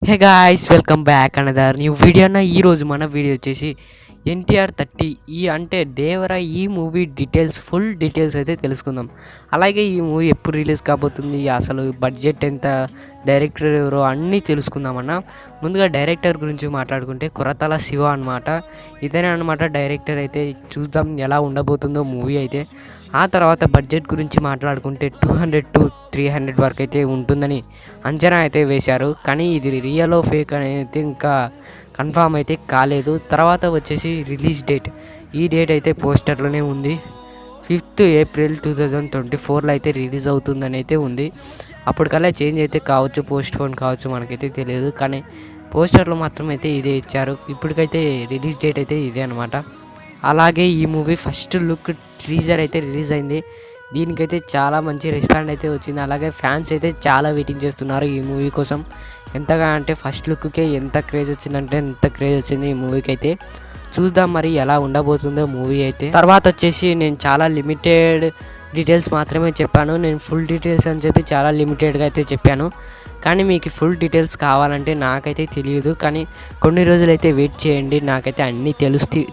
Hey guys, welcome back another new video. అన్న ఈరోజు మన వీడియో వచ్చేసి ఎన్టీఆర్ 30 అంటే దేవరా ఈ మూవీ డీటెయిల్స్, ఫుల్ డీటెయిల్స్ అయితే తెలుసుకుందాం. అలాగే ఈ మూవీ ఎప్పుడు రిలీజ్ కాబోతుంది, అసలు బడ్జెట్ ఎంత, డైరెక్టర్ ఎవరో అన్నీ తెలుసుకుందామన్న. ముందుగా డైరెక్టర్ గురించి మాట్లాడుకుంటే కొరటాల శివ అనమాట. ఇతనే అనమాట డైరెక్టర్. అయితే చూద్దాం ఎలా ఉండబోతుందో మూవీ అయితే. ఆ తర్వాత బడ్జెట్ గురించి మాట్లాడుకుంటే 200 to 300 వరకు అయితే ఉంటుందని అంచనా అయితే వేశారు. కానీ ఇది రియల్ ఫేక్ అనేది ఇంకా కన్ఫామ్ అయితే కాలేదు. తర్వాత వచ్చేసి రిలీజ్ డేట్, ఈ డేట్ అయితే పోస్టర్లోనే ఉంది. 5th April 2024లో అయితే రిలీజ్ అవుతుందని అయితే ఉంది. అప్పటికల్లా చేంజ్ అయితే కావచ్చు, పోస్ట్ పోన్ కావచ్చు, మనకైతే తెలియదు. కానీ పోస్టర్లో మాత్రం అయితే ఇదే ఇచ్చారు. ఇప్పటికైతే రిలీజ్ డేట్ అయితే ఇదే అనమాట. అలాగే ఈ మూవీ ఫస్ట్ లుక్ టీజర్ అయితే రిలీజ్ అయింది. దీనికైతే చాలా మంచి రెస్పాండ్ అయితే వచ్చింది. అలాగే ఫ్యాన్స్ అయితే చాలా వెయిటింగ్ చేస్తున్నారు ఈ మూవీ కోసం. ఎంతగా అంటే ఫస్ట్ లుక్కే ఎంత క్రేజ్ వచ్చిందంటే ఎంత క్రేజ్ వచ్చింది ఈ మూవీకి అయితే. చూద్దాం మరి ఎలా ఉండబోతుందో మూవీ అయితే. తర్వాత వచ్చేసి నేను చాలా లిమిటెడ్ డీటెయిల్స్ మాత్రమే చెప్పాను. నేను ఫుల్ డీటెయిల్స్ అని చెప్పి చాలా లిమిటెడ్గా అయితే చెప్పాను. కానీ మీకు ఫుల్ డీటెయిల్స్ కావాలంటే నాకైతే తెలియదు. కానీ కొన్ని రోజులైతే వెయిట్ చేయండి, నాకైతే అన్నీ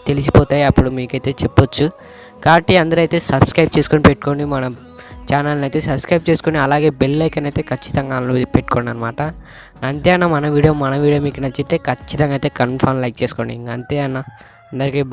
తెలిసిపోతాయి, అప్పుడు మీకైతే చెప్పొచ్చు. కాబట్టి అందరూ అయితే సబ్స్క్రైబ్ చేసుకొని పెట్టుకోండి, మన ఛానల్ని అయితే సబ్స్క్రైబ్ చేసుకొని అలాగే బెల్ ఐకాన్ అయితే ఖచ్చితంగా పెట్టుకోండి అనమాట. అంతే అన్న, మన వీడియో మీకు నచ్చితే ఖచ్చితంగా అయితే కన్ఫర్మ్ లైక్ చేసుకోండి. అంతే అన్న, అందరికీ బాయ్.